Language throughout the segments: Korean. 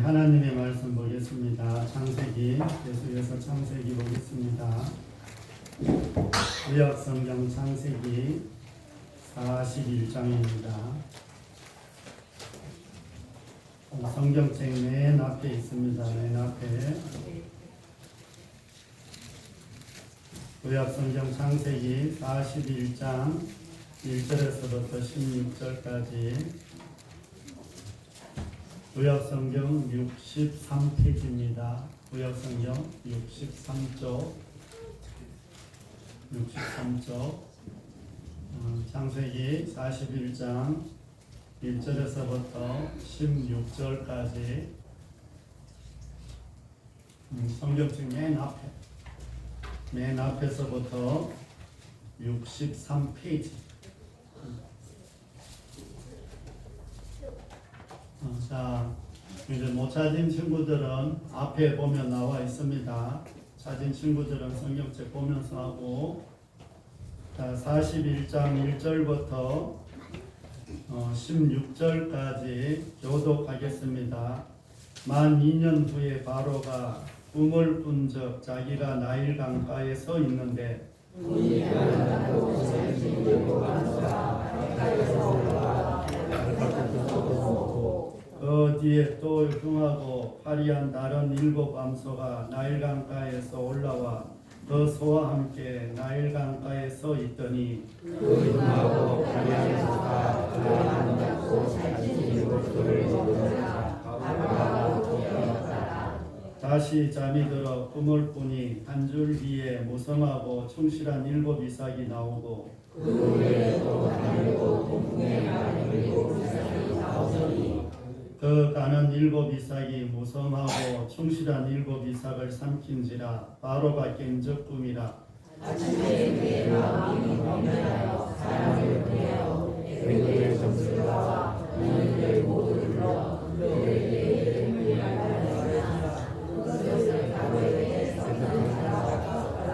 하나님의 말씀 보겠습니다. 창세기, 계속해서 창세기 보겠습니다. 구약성경 창세기 41장입니다. 성경책 맨 앞에 있습니다. 맨 앞에 구약성경 창세기 41장 1절에서부터 16절까지 구약성경 63페이지입니다. 구약성경 63쪽 창세기 41장 1절에서부터 16절까지 성경책 맨 앞에서부터 63페이지. 자, 이제 못 찾은 친구들은 앞에 보면 나와 있습니다. 찾은 친구들은 성경책 보면서 하고, 자, 41장 1절부터 16절까지 교독하겠습니다. 만 2년 후에 바로가 꿈을 꾼 적 자기가 나일 강가에 서 있는데 그 뒤에 또 흉하고 화려한 다른 7 암소가 나일 강가에서 올라와 그 소와 함께 나일 강가에 서 있더니 그 흉하고 화려한 소가 그 아름답고 살찐 7 털을 먹으며 다시 잠이 들어 꿈을 꾸니 한 줄기에 무성하고 충실한 7 이삭이 나오고 그 후에 또 하늘고 동풍에 가는 7 이삭이 나오더니 그 가는 7 이삭이 무성하고 충실한 7 이삭을 삼킨지라 바로가 깬 적 꿈이라. 아침에 그의 마음이 범면하여 사람을 보내어 그의 점술가와 그들을 모두 불러 그들에게 이름을 알려주라. 그것을 바로에게 선언하라.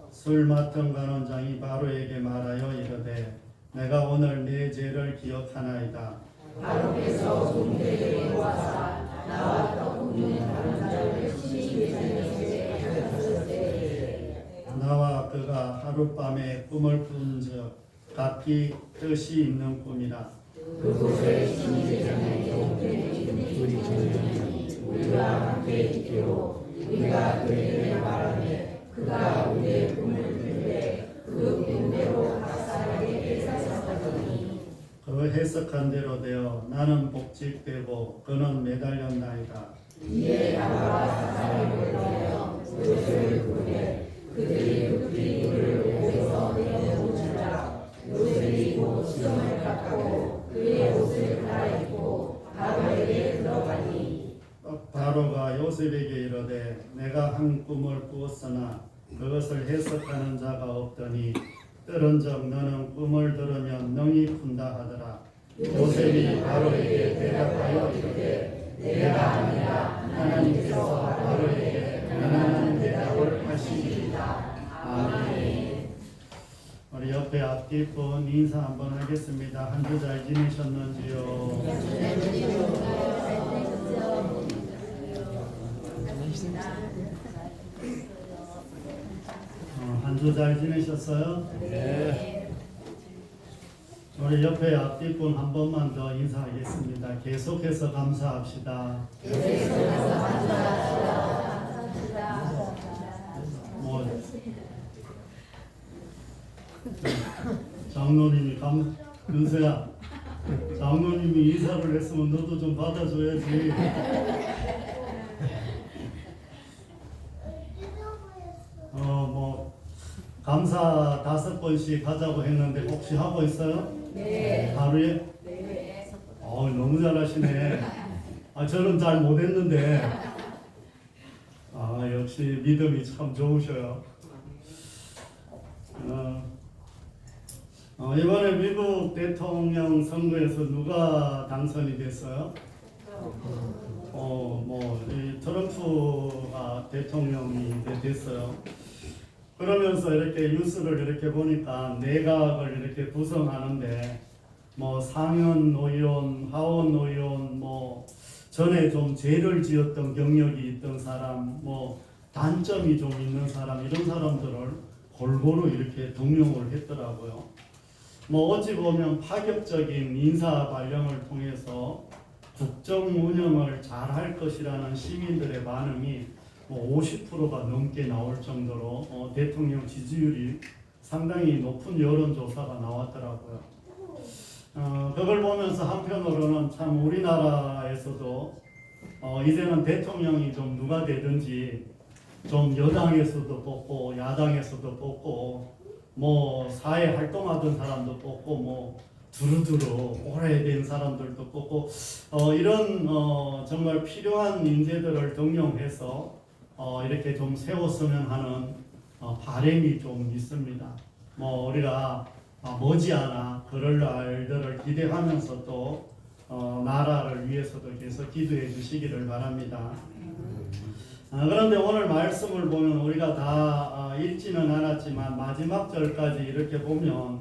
술 맡은 간원장이 바로에게 말하여 이르되 내가 오늘 내 죄를 기억하나이다. 바로께서 종들에게 와사 나와 떡 굽는 다른 자를 친히 회장에게 하셨으되 나와 그가 하룻밤에 꿈을 꾼 적 각기 뜻이 있는 꿈이라. 그곳에 친히 회장의 종들이 우리가 함께 있기로 우리가 그에게 말하되 그가 우리의 꿈을 꿀때 그 꿈대로 각 사람에게 해석하더니 그 해석한 대로 되어 나는 복직되고 그는 매달렸나이다. 이에 바로가 사람을 보내어 그것을 부르되 그들이 급히 그를 옥에서 내어놓으라. 요셉이 곧 시험을 받고 그의 옷을 갈아입고 바로에게 들어가니 바로가 요셉에게 이르되 내가 한 꿈을 꾸었으나 그것을 해석하는 자가 없더니 들은즉 너는 꿈을 들으면 능히 푼다 하더라. 요셉이 바로에게 대답하여 이르되 내가 아니라 하나님께서 바로에게 원하는 대답을 하시리이다. 아멘. 우리 옆에 앞뒷분 인사 한번 하겠습니다. 한 주 잘 지내셨는지요? 한 주 잘 지내셨어요? 네. 우리 옆에 앞뒷분 한 번만 더 인사하겠습니다. 계속해서 감사합시다. 계속해서 감사합시다. 장로님이 근세야, 장로님이 인사를 했으면 너도 좀 받아줘야지. 감사 5번씩 하자고 했는데 혹시 하고 있어요? 네. 하루에? 네. 너무 잘하시네. 저는 잘 못했는데 역시 믿음이 참 좋으셔요. 이번에 미국 대통령 선거에서 누가 당선이 됐어요? 이 트럼프가 대통령이 됐어요. 그러면서 이렇게 뉴스를 이렇게 보니까 내각을 이렇게 구성하는데 뭐 상원 의원, 하원 의원, 뭐 전에 좀 죄를 지었던 경력이 있던 사람, 뭐 단점이 좀 있는 사람, 이런 사람들을 골고루 이렇게 등용을 했더라고요. 뭐 어찌 보면 파격적인 인사 발령을 통해서 국정 운영을 잘 할 것이라는 시민들의 반응이 뭐 50%가 넘게 나올 정도로 대통령 지지율이 상당히 높은 여론조사가 나왔더라고요. 그걸 보면서 한편으로는 참 우리나라에서도 이제는 대통령이 좀 누가 되든지 좀 여당에서도 뽑고 야당에서도 뽑고 뭐 사회 활동하던 사람도 뽑고 뭐 두루두루 오래된 사람들도 뽑고 이런 정말 필요한 인재들을 등용해서 이렇게 좀 세웠으면 하는 바람이 좀 있습니다. 뭐 우리가 머지않아 그럴 날들을 기대하면서 또 나라를 위해서도 계속 기도해 주시기를 바랍니다. 그런데 오늘 말씀을 보면 우리가 다 읽지는 않았지만 마지막 절까지 이렇게 보면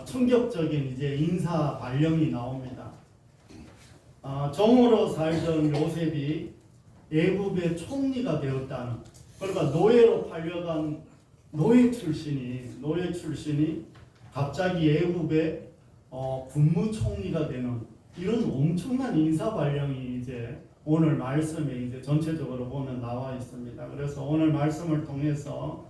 충격적인 이제 인사 발령이 나옵니다. 종으로 살던 요셉이 애굽의 총리가 되었다는, 그러니까 노예로 팔려간 노예 출신이 갑자기 애굽의 국무총리가 되는 이런 엄청난 인사 발령이 이제 오늘 말씀에 이제 전체적으로 보면 나와 있습니다. 그래서 오늘 말씀을 통해서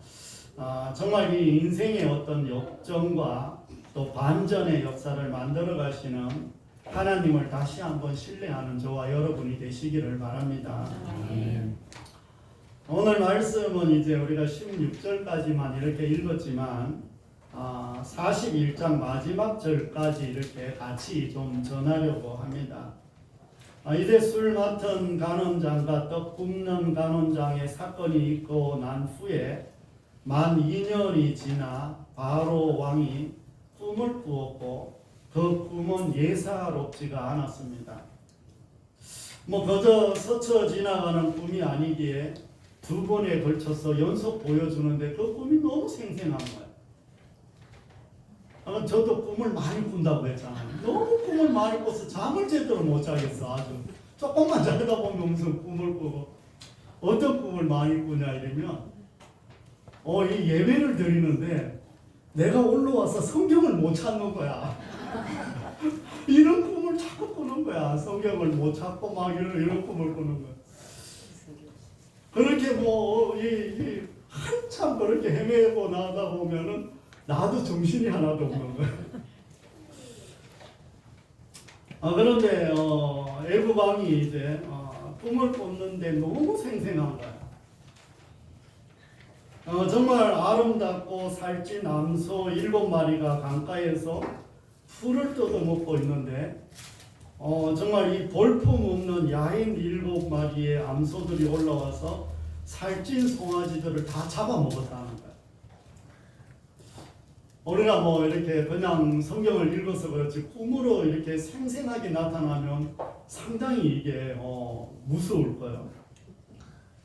정말 이 인생의 어떤 역정과 또 반전의 역사를 만들어 가시는 하나님을 다시 한번 신뢰하는 저와 여러분이 되시기를 바랍니다. 오늘 말씀은 이제 우리가 16절까지만 이렇게 읽었지만 41장 마지막 절까지 이렇게 같이 좀 전하려고 합니다. 이제 술 맡은 간원장과 떡 굽는 간원장의 사건이 있고 난 후에 만 2년이 지나 바로 왕이 꿈을 꾸었고 그 꿈은 예사롭지가 않았습니다. 뭐 그저 스쳐 지나가는 꿈이 아니기에 두 번에 걸쳐서 연속 보여주는데 그 꿈이 너무 생생한 거예요. 저도 꿈을 많이 꾼다고 했잖아요. 너무 꿈을 많이 꿔서 잠을 제대로 못 자겠어. 아주 조금만 자다 보면 무슨 꿈을 꾸고, 어떤 꿈을 많이 꾸냐 이러면 이 예배를 드리는데 내가 올라와서 성경을 못 찾는 거야. 이런 꿈을 자꾸 꾸는 거야. 성경을 못 찾고 막 이런 꿈을 꾸는 거야. 그렇게 한참 그렇게 헤매고 나다 보면은 나도 정신이 하나도 없는 거야. 그런데 애굽 왕이 이제 꿈을 꿨는데 너무 생생한 거야. 정말 아름답고 살찐 암소 7마리가 강가에서 풀을 뜯어먹고 있는데 정말 이 볼품없는 야인 7마리의 암소들이 올라와서 살찐 송아지들을 다 잡아먹었다는 거야. 우리가 뭐 이렇게 그냥 성경을 읽어서 그렇지 꿈으로 이렇게 생생하게 나타나면 상당히 이게 무서울 거예요.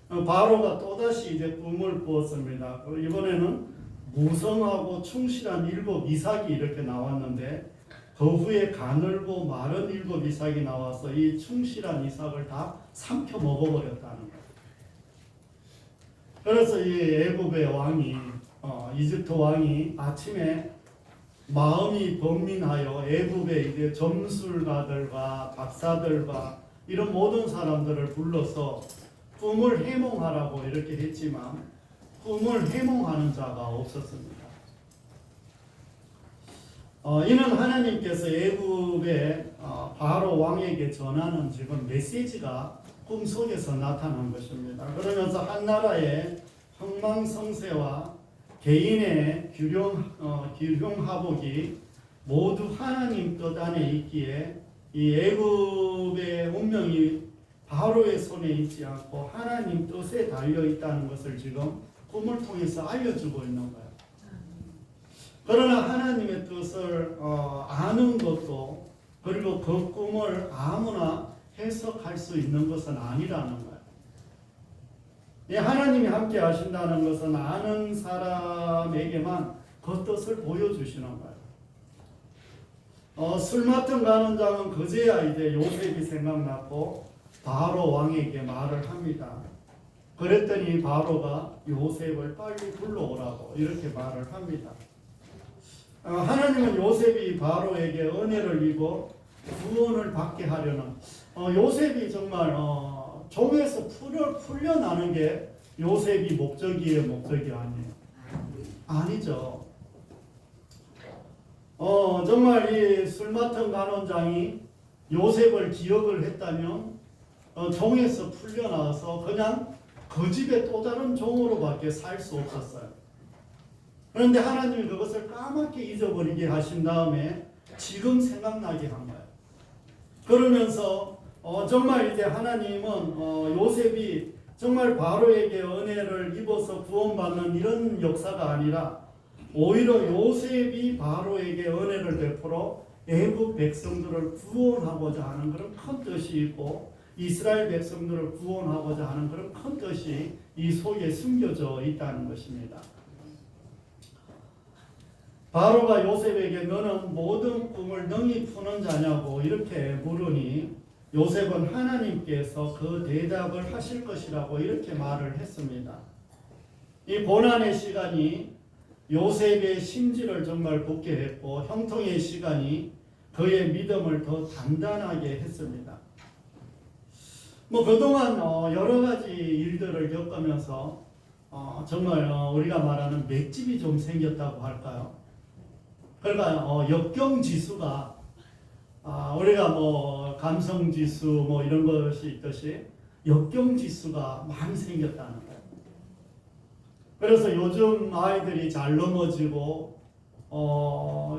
바로가 또다시 이제 꿈을 꾸었습니다. 이번에는 무성하고 충실한 7 이삭이 이렇게 나왔는데 그 후에 가늘고 마른 7 이삭이 나와서 이 충실한 이삭을 다 삼켜 먹어버렸다는 거예요. 그래서 이 애굽의 왕이 이집트 왕이 아침에 마음이 번민하여 애굽의 이제 점술가들과 박사들과 이런 모든 사람들을 불러서 꿈을 해몽하라고 이렇게 했지만 꿈을 해몽하는 자가 없었습니다. 이는 하나님께서 애굽의 바로 왕에게 전하는 지금 메시지가 꿈속에서 나타난 것입니다. 그러면서 한 나라의 흥망성쇠와 개인의 규룡하복이 모두 하나님 뜻 안에 있기에 이 애굽의 운명이 바로의 손에 있지 않고 하나님 뜻에 달려 있다는 것을 지금 꿈을 통해서 알려주고 있는 거예요. 그러나 하나님의 뜻을 아는 것도 그리고 그 꿈을 아무나 해석할 수 있는 것은 아니라는 거예요. 하나님이 함께 하신다는 것은 아는 사람에게만 그 뜻을 보여주시는 거예요. 술 맡은 간원장은 그제야 이제 요셉이 생각났고 바로 왕에게 말을 합니다. 그랬더니 바로가 요셉을 빨리 불러오라고 이렇게 말을 합니다. 하나님은 요셉이 바로에게 은혜를 입어 구원을 받게 하려는 요셉이 정말 종에서 풀려나는 게 요셉이 목적이 아니에요. 아니죠. 정말 이 술 맡은 간원장이 요셉을 기억을 했다면 종에서 풀려나와서 그냥 그 집에 또 다른 종으로밖에 살 수 없었어요. 그런데 하나님이 그것을 까맣게 잊어버리게 하신 다음에 지금 생각나게 한 거예요. 그러면서 정말 이제 하나님은 요셉이 정말 바로에게 은혜를 입어서 구원받는 이런 역사가 아니라 오히려 요셉이 바로에게 은혜를 베풀어 애국 백성들을 구원하고자 하는 그런 큰 뜻이 있고 이스라엘 백성들을 구원하고자 하는 그런 큰 뜻이 이 속에 숨겨져 있다는 것입니다. 바로가 요셉에게 너는 모든 꿈을 능히 푸는 자냐고 이렇게 물으니 요셉은 하나님께서 그 대답을 하실 것이라고 이렇게 말을 했습니다. 이 고난의 시간이 요셉의 심지를 정말 굳게 했고 형통의 시간이 그의 믿음을 더 단단하게 했습니다. 그동안 여러 가지 일들을 겪으면서 정말 우리가 말하는 맷집이 좀 생겼다고 할까요? 그러니까 역경지수가 우리가 감성지수 이런 것이 있듯이 역경지수가 많이 생겼다는 거예요. 그래서 요즘 아이들이 잘 넘어지고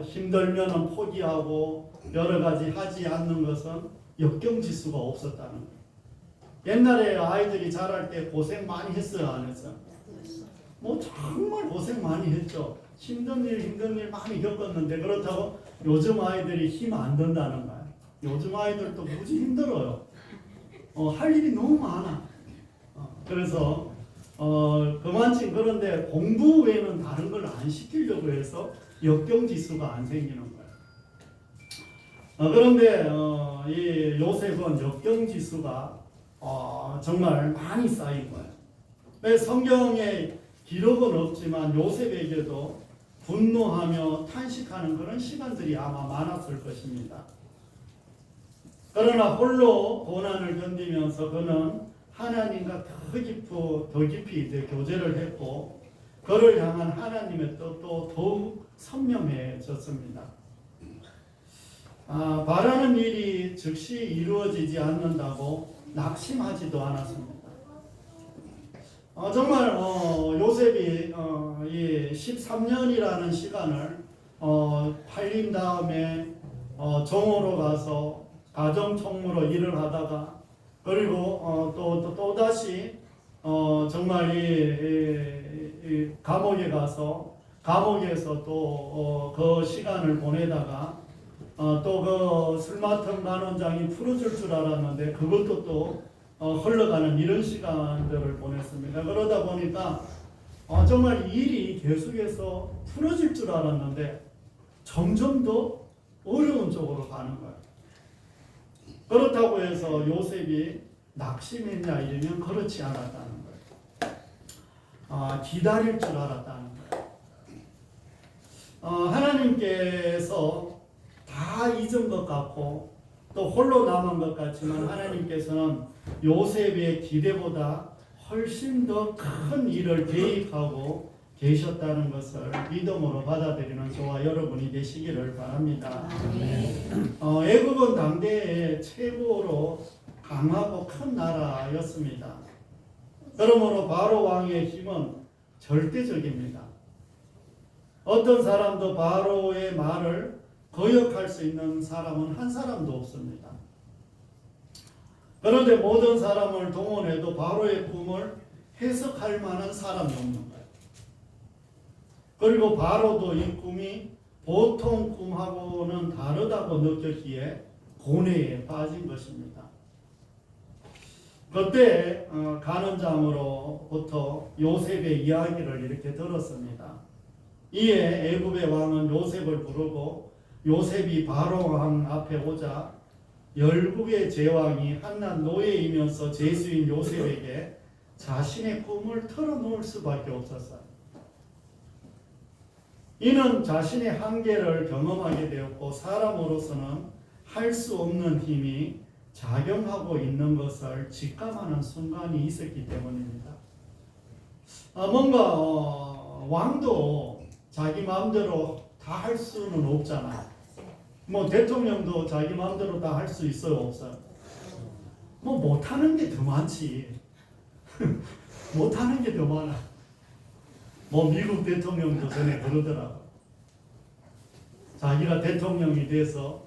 힘들면은 포기하고 여러 가지 하지 않는 것은 역경지수가 없었다는 거예요. 옛날에 아이들이 자랄 때 고생 많이 했어요, 안 했어요? 정말 고생 많이 했죠. 힘든 일 많이 겪었는데 그렇다고 요즘 아이들이 힘 안 든다는 거예요. 요즘 아이들도 무지 힘들어요. 할 일이 너무 많아. 그래서 그만큼 그런데 공부 외에는 다른 걸 안 시키려고 해서 역경지수가 안 생기는 거예요. 그런데 이 요셉은 역경지수가 정말 많이 쌓인 거예요. 성경에 기록은 없지만 요셉에게도 분노하며 탄식하는 그런 시간들이 아마 많았을 것입니다. 그러나 홀로 고난을 견디면서 그는 하나님과 더 깊이 이제 교제를 했고 그를 향한 하나님의 뜻도 더욱 선명해졌습니다. 바라는 일이 즉시 이루어지지 않는다고 낙심하지도 않았습니다. 정말 요셉이 이 13년이라는 시간을 팔린 다음에 종으로 가서 가정총무로 일을 하다가 그리고 또 다시 정말 이 감옥에 가서 감옥에서 또 그 시간을 보내다가 또 그 술 맡은 간원장이 풀어줄 줄 알았는데 그것도 또 흘러가는 이런 시간들을 보냈습니다. 그러다 보니까 정말 일이 계속해서 풀어질 줄 알았는데 점점 더 어려운 쪽으로 가는 거예요. 그렇다고 해서 요셉이 낙심했냐 이러면 그렇지 않았다는 거예요. 기다릴 줄 알았다는 거예요. 하나님께서 다 잊은 것 같고 또 홀로 남은 것 같지만 하나님께서는 요셉의 기대보다 훨씬 더 큰 일을 계획하고 계셨다는 것을 믿음으로 받아들이는 저와 여러분이 되시기를 바랍니다. 애국은 당대의 최고로 강하고 큰 나라였습니다. 그러므로 바로 왕의 힘은 절대적입니다. 어떤 사람도 바로의 말을 거역할 수 있는 사람은 한 사람도 없습니다. 그런데 모든 사람을 동원해도 바로의 꿈을 해석할 만한 사람이 없는 거예요. 그리고 바로도 이 꿈이 보통 꿈하고는 다르다고 느꼈기에 고뇌에 빠진 것입니다. 그때 간원장으로부터 요셉의 이야기를 이렇게 들었습니다. 이에 애굽의 왕은 요셉을 부르고 요셉이 바로 왕 앞에 오자 열국의 제왕이 한낱 노예이면서 제수인 요셉에게 자신의 꿈을 털어놓을 수밖에 없었어요. 이는 자신의 한계를 경험하게 되었고 사람으로서는 할 수 없는 힘이 작용하고 있는 것을 직감하는 순간이 있었기 때문입니다. 뭔가 왕도 자기 마음대로 다 할 수는 없잖아요. 뭐 대통령도 자기 마음대로 다 할 수 있어요, 없어요? 뭐 못하는 게 더 많지. 못하는 게 더 많아. 뭐 미국 대통령도 전에 그러더라고. 자기가 대통령이 돼서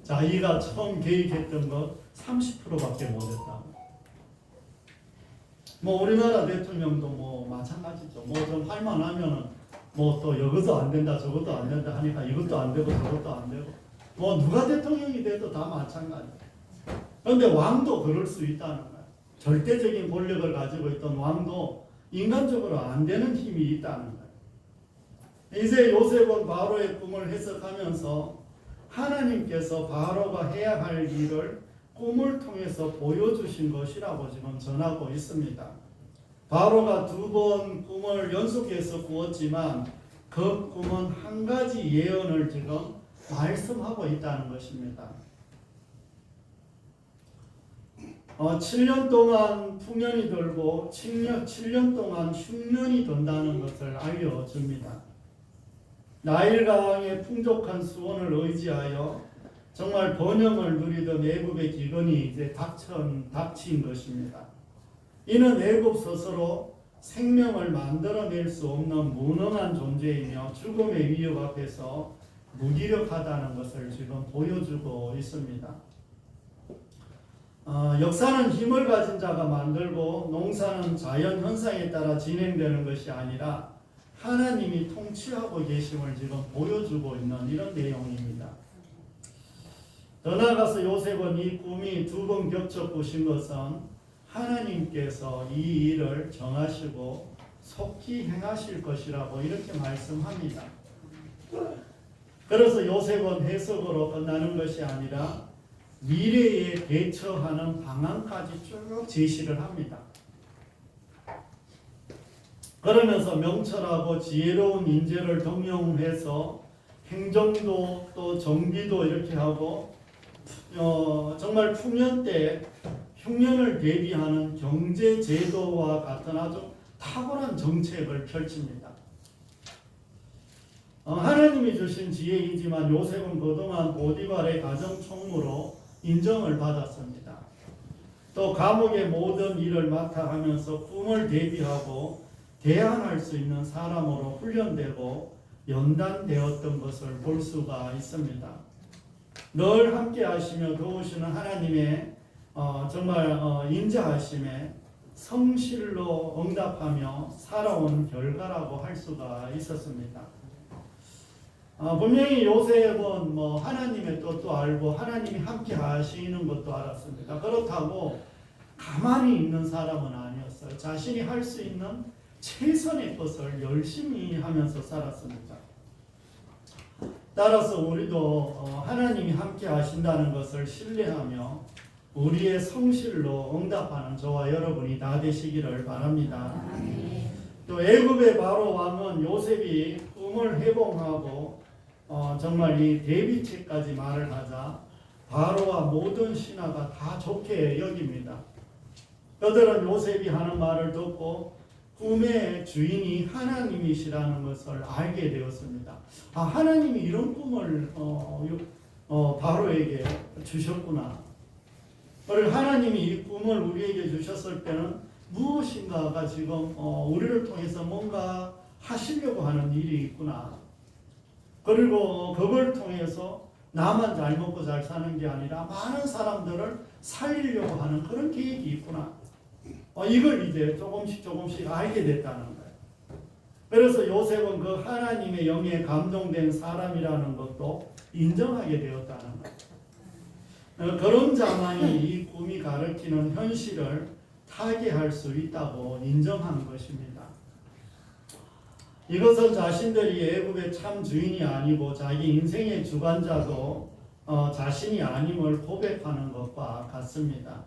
자기가 처음 계획했던 것 30%밖에 못했다고. 뭐 우리나라 대통령도 뭐 마찬가지죠. 뭐 좀 할만하면은 뭐 또 이것도 안 된다 저것도 안 된다 하니까 이것도 안 되고 저것도 안 되고 뭐 누가 대통령이 돼도 다 마찬가지. 그런데 왕도 그럴 수 있다는 거예요. 절대적인 권력을 가지고 있던 왕도 인간적으로 안 되는 힘이 있다는 거예요. 이제 요셉은 바로의 꿈을 해석하면서 하나님께서 바로가 해야 할 일을 꿈을 통해서 보여주신 것이라고 지금 전하고 있습니다. 바로가 2번 꿈을 연속해서 꾸었지만 그 꿈은 한 가지 예언을 지금 말씀하고 있다는 것입니다. 7년 동안 풍년이 돌고 7년 동안 흉년이 돈다는 것을 알려줍니다. 나일강의 풍족한 수온을 의지하여 정말 번영을 누리던 애굽의 기근이 이제 닥친 것입니다. 이는 애굽 스스로 생명을 만들어낼 수 없는 무능한 존재이며 죽음의 위협 앞에서 무기력하다는 것을 지금 보여주고 있습니다. 역사는 힘을 가진 자가 만들고 농사는 자연 현상에 따라 진행되는 것이 아니라 하나님이 통치하고 계심을 지금 보여주고 있는 이런 내용입니다. 더 나아가서 요셉은 이 꿈이 2번 겹쳐 꾸신 것은 하나님께서 이 일을 정하시고 속히 행하실 것이라고 이렇게 말씀합니다. 그래서 요셉은 해석으로 끝나는 것이 아니라 미래에 대처하는 방안까지 쭉 제시를 합니다. 그러면서 명철하고 지혜로운 인재를 동용해서 행정도 또 정비도 이렇게 하고 정말 풍년 때 흉년을 대비하는 경제 제도와 같은 아주 탁월한 정책을 펼칩니다. 하나님이 주신 지혜이지만 요셉은 그동안 보디발의 가정 총무로 인정을 받았습니다. 또 감옥의 모든 일을 맡아 하면서 꿈을 대비하고 대안할 수 있는 사람으로 훈련되고 연단되었던 것을 볼 수가 있습니다. 늘 함께 하시며 도우시는 하나님의 정말 인자하심에 성실로 응답하며 살아온 결과라고 할 수가 있었습니다. 분명히 요셉은 뭐 하나님의 뜻도 알고 하나님이 함께 하시는 것도 알았습니다. 그렇다고 가만히 있는 사람은 아니었어요. 자신이 할 수 있는 최선의 것을 열심히 하면서 살았습니다. 따라서 우리도 하나님이 함께 하신다는 것을 신뢰하며 우리의 성실로 응답하는 저와 여러분이 다 되시기를 바랍니다. 또 애굽의 바로 왕은 요셉이 꿈을 해봉하고 정말 이 대비책까지 말을 하자 바로와 모든 신하가 다 좋게 여깁니다. 그들은 요셉이 하는 말을 듣고 꿈의 주인이 하나님이시라는 것을 알게 되었습니다. 하나님이 이런 꿈을 바로에게 주셨구나. 그리고 하나님이 이 꿈을 우리에게 주셨을 때는 무엇인가가 지금 우리를 통해서 뭔가 하시려고 하는 일이 있구나. 그리고 그걸 통해서 나만 잘 먹고 잘 사는 게 아니라 많은 사람들을 살리려고 하는 그런 계획이 있구나. 이걸 이제 조금씩 알게 됐다는 거예요. 그래서 요셉은 그 하나님의 영에 감동된 사람이라는 것도 인정하게 되었다는 거예요. 그런 자만이 이 꿈이 가르치는 현실을 타개할 수 있다고 인정한 것입니다. 이것은 자신들이 애굽의 참 주인이 아니고 자기 인생의 주관자도 자신이 아님을 고백하는 것과 같습니다.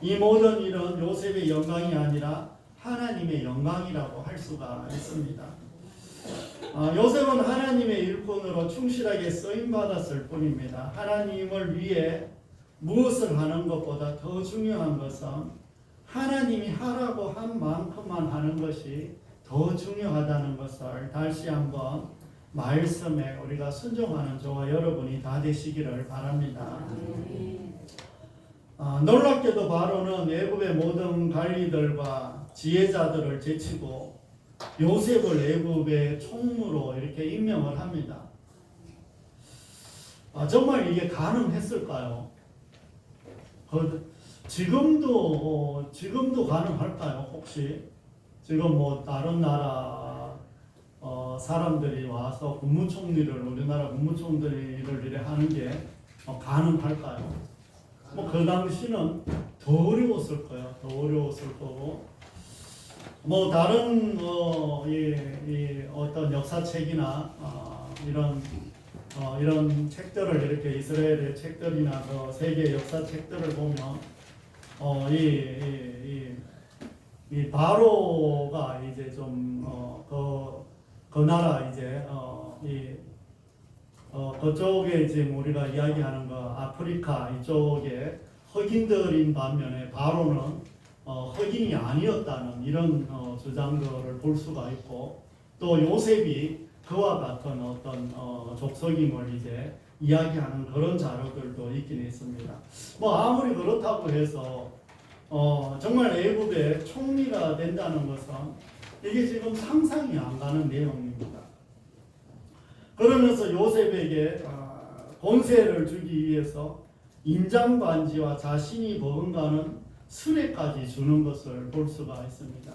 이 모든 일은 요셉의 영광이 아니라 하나님의 영광이라고 할 수가 있습니다. 요셉은 하나님의 일꾼으로 충실하게 쓰임받았을 뿐입니다. 하나님을 위해 무엇을 하는 것보다 더 중요한 것은 하나님이 하라고 한 만큼만 하는 것이 더 중요하다는 것을 다시 한번 말씀에 우리가 순종하는 저와 여러분이 다 되시기를 바랍니다. 놀랍게도 바로는 애굽의 모든 관리들과 지혜자들을 제치고 요셉을 애굽의 총무로 이렇게 임명을 합니다. 정말 이게 가능했을까요? 지금도 가능할까요? 혹시 지금 뭐 다른 나라 사람들이 와서 우리나라 국무총리를 이래 하는 게 가능할까요? 뭐 그 당시는 더 어려웠을 거예요. 더 어려웠을 거고, 뭐 다른 어떤 역사책이나 이런 책들을 이렇게 이스라엘의 책들이나 세계 역사책들을 보면 이 바로가 이제 좀 그 나라 이제 그쪽에 지금 우리가 이야기하는 아프리카 이쪽에 흑인들인 반면에 바로는 흑인이 아니었다는 이런 주장들을 볼 수가 있고, 또 요셉이 그와 같은 어떤 족속임을 이제 이야기하는 그런 자료들도 있긴 있습니다. 뭐 아무리 그렇다고 해서 정말 애굽의 총리가 된다는 것은 이게 지금 상상이 안 가는 내용입니다. 그러면서 요셉에게 권세를 주기 위해서 인장반지와 자신이 버금가는 수레까지 주는 것을 볼 수가 있습니다.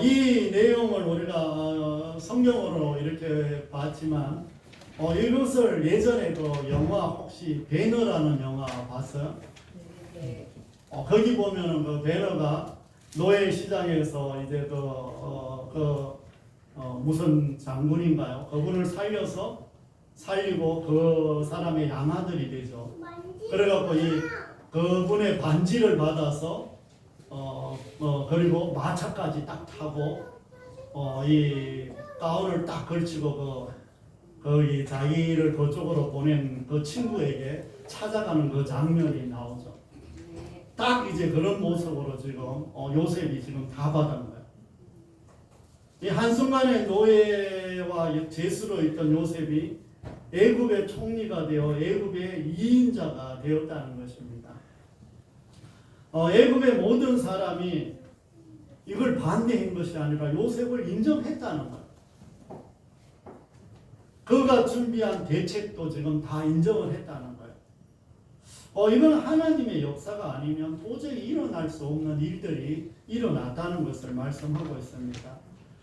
이 내용을 우리가 성경으로 이렇게 봤지만 이것을 예전에 그 영화 혹시 배너라는 영화 봤어요? 거기 보면은 그 배너가 노예 시장에서 이제 무슨 장군인가요? 그분을 살리고 그 사람의 양아들이 되죠. 그래갖고 그분의 반지를 받아서 그리고 마차까지 딱 타고 이 가운을 딱 걸치고 이 자기를 그쪽으로 보낸 그 친구에게 찾아가는 그 장면이 나오죠. 딱 이제 그런 모습으로 지금 요셉이 지금 다 받은 거예요. 이 한순간에 노예와 죄수로 있던 요셉이 애굽의 총리가 되어 애굽의 2인자가 되었다는 것입니다. 애굽의 모든 사람이 이걸 반대한 것이 아니라 요셉을 인정했다는 거예요. 그가 준비한 대책도 지금 다 인정을 했다는 거예요. 이건 하나님의 역사가 아니면 도저히 일어날 수 없는 일들이 일어났다는 것을 말씀하고 있습니다.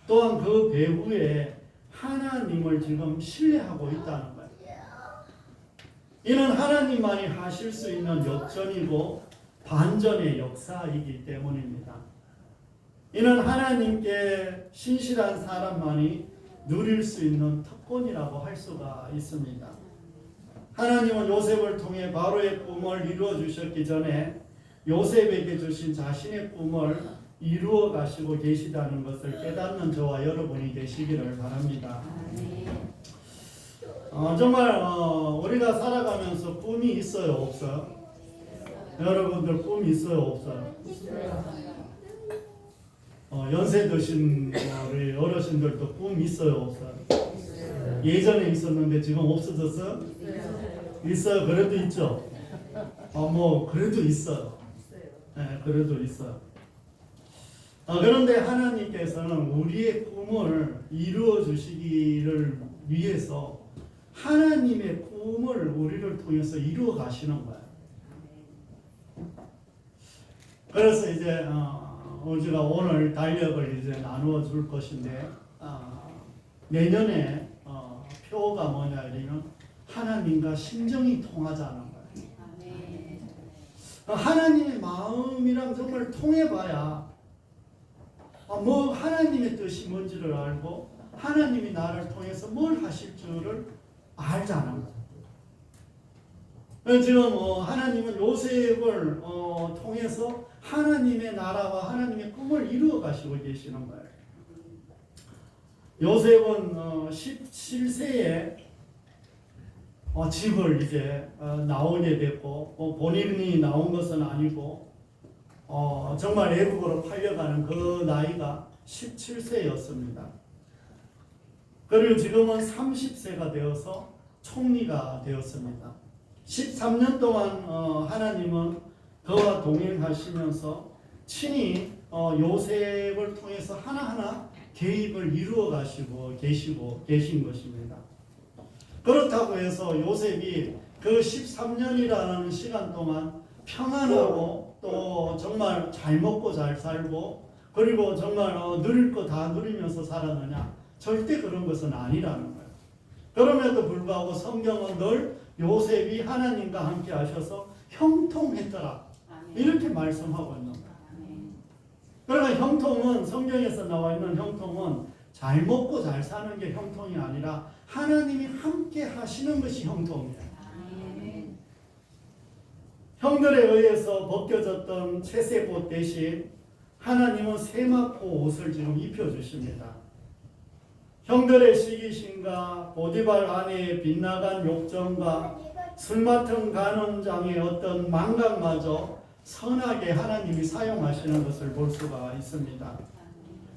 또한 그 배후에 하나님을 지금 신뢰하고 있다는 거예요. 이는 하나님만이 하실 수 있는 역전이고 반전의 역사이기 때문입니다. 이는 하나님께 신실한 사람만이 누릴 수 있는 특권이라고 할 수가 있습니다. 하나님은 요셉을 통해 바로의 꿈을 이루어 주셨기 전에 요셉에게 주신 자신의 꿈을 이루어 가시고 계시다는 것을 깨닫는 저와 여러분이 되시기를 바랍니다. 정말 우리가 살아가면서 꿈이 있어요, 없어요? 여러분들 꿈이 있어요, 없어요? 연세 드신 우리 어르신들도 꿈 있어요, 없어요? 예전에 있었는데 지금 없어졌어요? 있어요. 그래도 있죠. 뭐 그래도 있어요. 네, 그래도 있어요. 그런데 하나님께서는 우리의 꿈을 이루어 주시기를 위해서 하나님의 꿈을 우리를 통해서 이루어 가시는 거예요. 그래서 이제 우리가 오늘 달력을 이제 나누어 줄 것인데 내년에 표가 뭐냐 이러면 하나님과 심정이 통하자는 거예요. 하나님의 마음이랑 정말 통해봐야 뭐 하나님의 뜻이 뭔지를 알고 하나님이 나를 통해서 뭘 하실 줄을 알자는 거예요. 지금 하나님은 요셉을 통해서 하나님의 나라와 하나님의 꿈을 이루어 가시고 계시는 거예요. 요셉은 17세에 집을 이제 나오게 됐고 본인이 나온 것은 아니고 정말 애국으로 팔려가는 그 나이가 17세였습니다. 그리고 지금은 30세가 되어서 총리가 되었습니다. 13년 동안 하나님은 그와 동행하시면서 친히 요셉을 통해서 하나하나 계획을 이루어 가시고 계신 것입니다. 그렇다고 해서 요셉이 그 13년이라는 시간 동안 평안하고 또 정말 잘 먹고 잘 살고 그리고 정말 누릴 거 다 누리면서 살았느냐? 절대 그런 것은 아니라는 거예요. 그럼에도 불구하고 성경은 늘 요셉이 하나님과 함께 하셔서 형통했더라. 이렇게 말씀하고 있는 거예요. 그러니까 형통은 성경에서 나와 있는 형통은 잘 먹고 잘 사는 게 형통이 아니라 하나님이 함께 하시는 것이 형통이에요. 형들에 의해서 벗겨졌던 채색옷 대신 하나님은 세마포 옷을 지금 입혀주십니다. 형들의 시기심과 보디발 아내의 빗나간 욕정과 술 맡은 간원장의 어떤 망각마저 선하게 하나님이 사용하시는 것을 볼 수가 있습니다.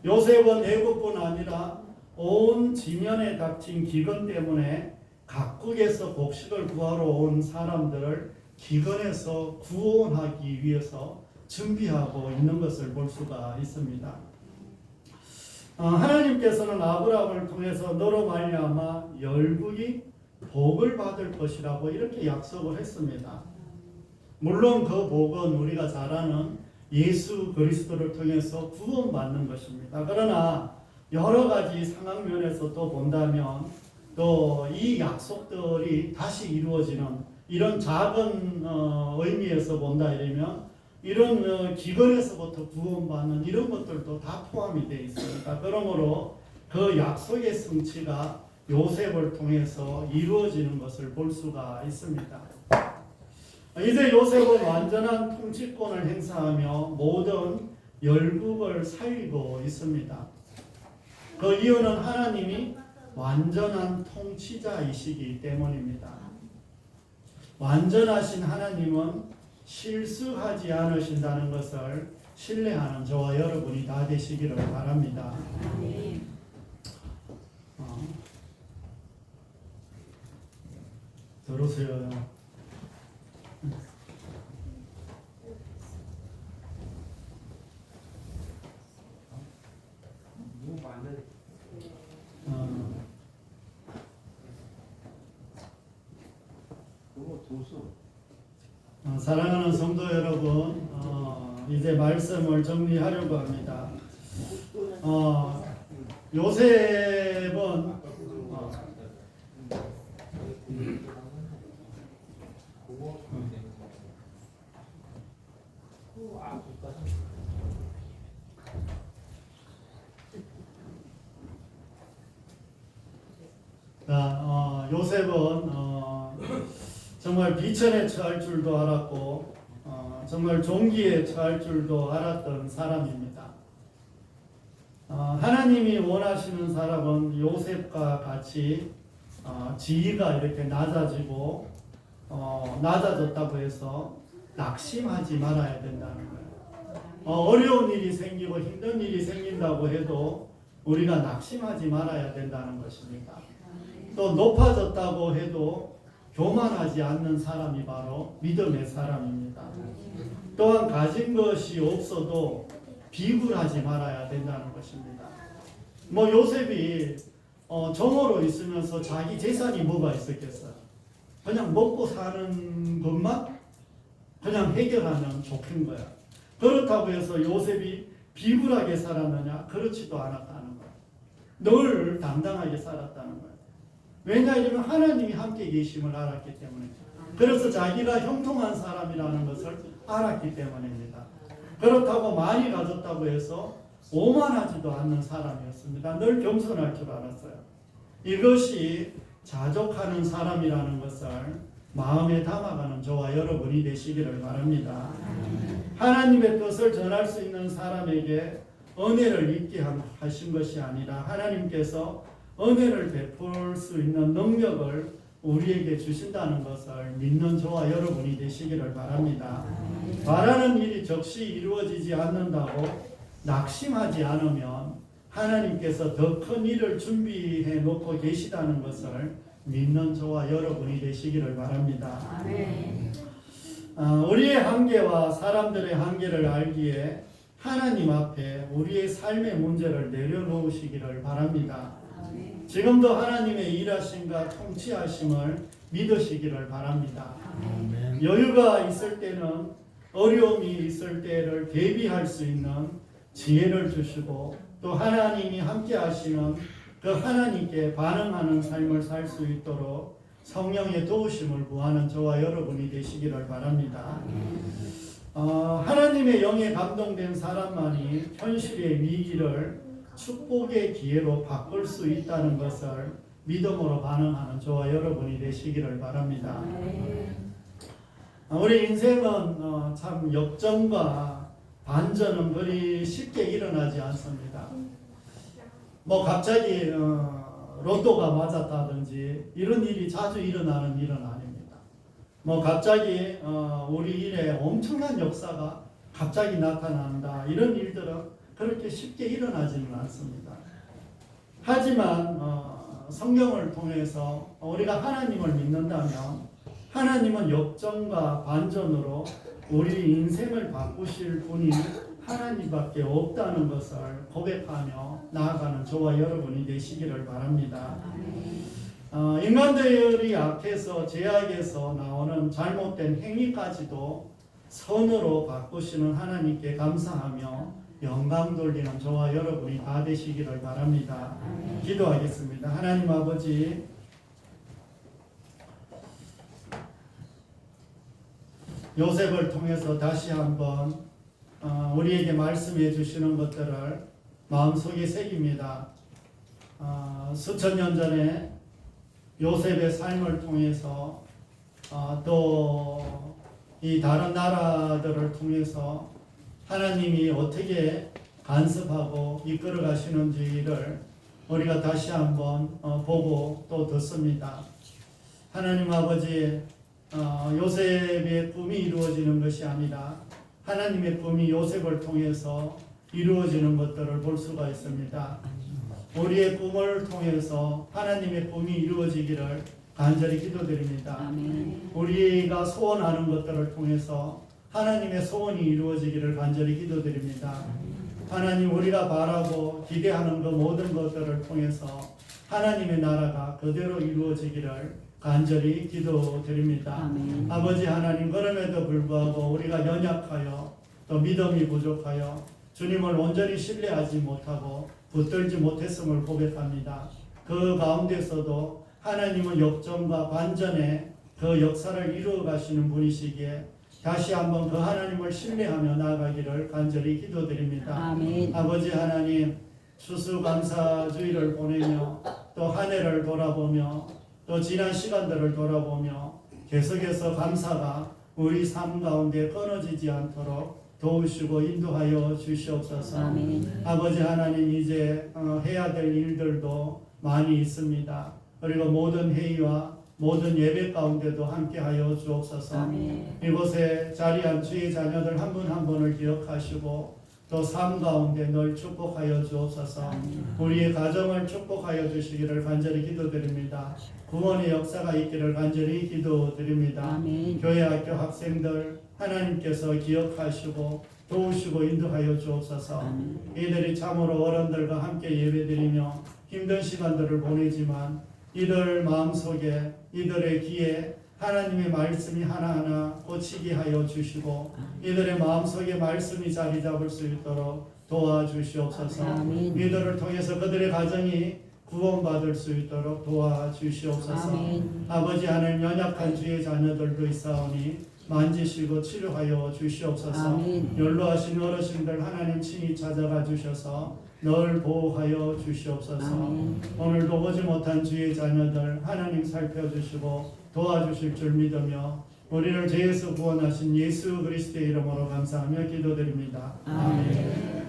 요셉은 애국뿐 아니라 온 지면에 닥친 기근 때문에 각국에서 곡식을 구하러 온 사람들을 기근에서 구원하기 위해서 준비하고 있는 것을 볼 수가 있습니다. 하나님께서는 아브라함을 통해서 너로 말미암아 열국이 복을 받을 것이라고 이렇게 약속을 했습니다. 물론 그 복은 우리가 잘 아는 예수 그리스도를 통해서 구원받는 것입니다. 그러나 여러 가지 상황면에서 또 본다면 또 이 약속들이 다시 이루어지는 이런 작은 의미에서 본다 이러면 이런 기근에서부터 구원받는 이런 것들도 다 포함이 되어 있습니다. 그러므로 그 약속의 성취가 요셉을 통해서 이루어지는 것을 볼 수가 있습니다. 이제 요셉은 완전한 통치권을 행사하며 모든 열국을 살리고 있습니다. 그 이유는 하나님이 완전한 통치자이시기 때문입니다. 완전하신 하나님은 실수하지 않으신다는 것을 신뢰하는 저와 여러분이 다 되시기를 바랍니다. 들으세요. 사랑하는 성도 여러분, 이제 말씀을 정리하려고 합니다. 요셉은 요셉은 정말 비천에 처할 줄도 알았고 정말 종기에 처할 줄도 알았던 사람입니다. 하나님이 원하시는 사람은 요셉과 같이 지위가 이렇게 낮아지고 낮아졌다고 해서 낙심하지 말아야 된다는 거예요. 어려운 일이 생기고 힘든 일이 생긴다고 해도 우리가 낙심하지 말아야 된다는 것입니다. 또 높아졌다고 해도 교만하지 않는 사람이 바로 믿음의 사람입니다. 또한 가진 것이 없어도 비굴하지 말아야 된다는 것입니다. 요셉이 종으로 있으면서 자기 재산이 뭐가 있었겠어요? 그냥 먹고 사는 것만 그냥 해결하면 좋은 거야. 그렇다고 해서 요셉이 비굴하게 살았느냐? 그렇지도 않았다는 거야. 늘 당당하게 살았다는 거야. 왜냐하면 하나님이 함께 계심을 알았기 때문이죠. 그래서 자기가 형통한 사람이라는 것을 알았기 때문입니다. 그렇다고 많이 가졌다고 해서 오만하지도 않는 사람이었습니다. 늘 겸손할 줄 알았어요. 이것이 자족하는 사람이라는 것을 마음에 담아가는 저와 여러분이 되시기를 바랍니다. 하나님의 뜻을 전할 수 있는 사람에게 은혜를 입게 하신 것이 아니라 하나님께서 은혜를 베풀 수 있는 능력을 우리에게 주신다는 것을 믿는 저와 여러분이 되시기를 바랍니다. 바라는 일이 적시 이루어지지 않는다고 낙심하지 않으면 하나님께서 더 큰 일을 준비해 놓고 계시다는 것을 믿는 저와 여러분이 되시기를 바랍니다. 우리의 한계와 사람들의 한계를 알기에 하나님 앞에 우리의 삶의 문제를 내려놓으시기를 바랍니다. 지금도 하나님의 일하심과 통치하심을 믿으시기를 바랍니다. 여유가 있을 때는 어려움이 있을 때를 대비할 수 있는 지혜를 주시고 또 하나님이 함께 하시는 그 하나님께 반응하는 삶을 살 수 있도록 성령의 도우심을 구하는 저와 여러분이 되시기를 바랍니다. 하나님의 영에 감동된 사람만이 현실의 위기를 축복의 기회로 바꿀 수 있다는 것을 믿음으로 반응하는 저와 여러분이 되시기를 바랍니다. 우리 인생은 참 역전과 반전은 그리 쉽게 일어나지 않습니다. 뭐 갑자기 로또가 맞았다든지 이런 일이 자주 일어나는 일은 아닙니다. 뭐 갑자기 우리 일에 엄청난 역사가 갑자기 나타난다 이런 일들은 그렇게 쉽게 일어나지는 않습니다. 하지만 성경을 통해서 우리가 하나님을 믿는다면 하나님은 역전과 반전으로 우리 인생을 바꾸실 분이 하나님밖에 없다는 것을 고백하며 나아가는 저와 여러분이 되시기를 바랍니다. 인간들이 악해서 죄악에서 나오는 잘못된 행위까지도 선으로 바꾸시는 하나님께 감사하며 영광 돌리는 저와 여러분이 다 되시기를 바랍니다. 기도하겠습니다. 하나님 아버지, 요셉을 통해서 다시 한번 우리에게 말씀해 주시는 것들을 마음속에 새깁니다. 수천 년 전에 요셉의 삶을 통해서 또 이 다른 나라들을 통해서 하나님이 어떻게 간섭하고 이끌어 가시는지를 우리가 다시 한번 보고 또 듣습니다. 하나님 아버지, 요셉의 꿈이 이루어지는 것이 아니라 하나님의 꿈이 요셉을 통해서 이루어지는 것들을 볼 수가 있습니다. 우리의 꿈을 통해서 하나님의 꿈이 이루어지기를 간절히 기도드립니다. 아멘. 우리가 소원하는 것들을 통해서 하나님의 소원이 이루어지기를 간절히 기도드립니다. 하나님, 우리가 바라고 기대하는 그 모든 것들을 통해서 하나님의 나라가 그대로 이루어지기를 간절히 기도드립니다. 아멘. 아버지 하나님, 그럼에도 불구하고 우리가 연약하여 또 믿음이 부족하여 주님을 온전히 신뢰하지 못하고 붙들지 못했음을 고백합니다. 그 가운데서도 하나님은 역전과 반전의 그 역사를 이루어 가시는 분이시기에 다시 한번 그 하나님을 신뢰하며 나아가기를 간절히 기도드립니다. 아멘. 아버지 하나님, 추수감사주의를 보내며 또 한 해를 돌아보며 또 지난 시간들을 돌아보며 계속해서 감사가 우리 삶 가운데 끊어지지 않도록 도우시고 인도하여 주시옵소서. 아멘. 아버지 하나님, 이제 해야 될 일들도 많이 있습니다. 그리고 모든 회의와 모든 예배 가운데도 함께하여 주옵소서. 아멘. 이곳에 자리한 주의 자녀들 한 분 한 분을 기억하시고 또 삶 가운데 늘 축복하여 주옵소서. 아멘. 우리의 가정을 축복하여 주시기를 간절히 기도드립니다. 구원의 역사가 있기를 간절히 기도드립니다. 아멘. 교회 학교 학생들 하나님께서 기억하시고 도우시고 인도하여 주옵소서. 아멘. 이들이 참으로 어른들과 함께 예배드리며 힘든 시간들을 보내지만 이들 마음속에 이들의 귀에 하나님의 말씀이 하나하나 꽂히게 하여 주시고 이들의 마음속에 말씀이 자리 잡을 수 있도록 도와주시옵소서. 아멘. 이들을 통해서 그들의 가정이 구원받을 수 있도록 도와주시옵소서. 아멘. 아버지 하나님, 연약한 주의 자녀들도 있사오니 만지시고 치료하여 주시옵소서. 아멘. 연로하신 어르신들 하나님 친히 찾아가 주셔서 늘 보호하여 주시옵소서. 아멘. 오늘도 보지 못한 주의 자녀들 하나님 살펴주시고 도와주실 줄 믿으며 우리를 죄에서 구원하신 예수 그리스도의 이름으로 감사하며 기도드립니다. 아멘.